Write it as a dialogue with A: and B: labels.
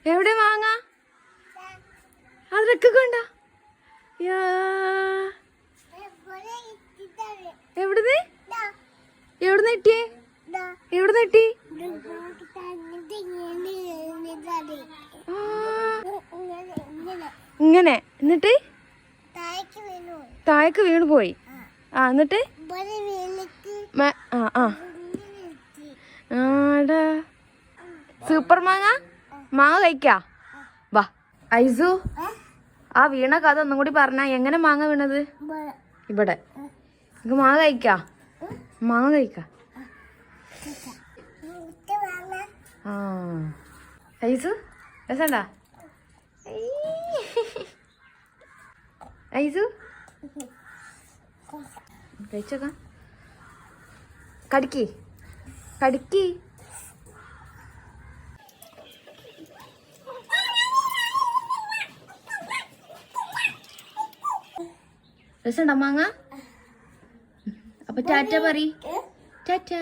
A: എവിടെ മാങ്ങ? അതൊക്കെ കൊണ്ട എവിടുന്ന് എവിടുന്ന് കിട്ടിയേ? എവിടുന്ന് കിട്ടി? ഇങ്ങനെ എന്നിട്ട് താഴേക്ക് വീണ് പോയി. ആ എന്നിട്ട് ആടാ സൂപ്പർ മാങ്ങ. മാങ്ങ കഴിക്കാ വാ. ഐസു ആ വീണ കഥ ഒന്നും കൂടി പറഞ്ഞ. എങ്ങനെ മാങ്ങ വീണത്? ഇവിടെ. നമുക്ക് മാങ്ങ കഴിക്കാ. മാങ്ങ കഴിക്കാ. ആ ഐസു രസണ്ടാ? ഐസു കഴിച്ചോക്കാം. കടിക്ക് കടിക്ക്. രസമുണ്ടോ മാങ്ങ? അപ്പൊ ടാറ്റ പറ. ടാറ്റ.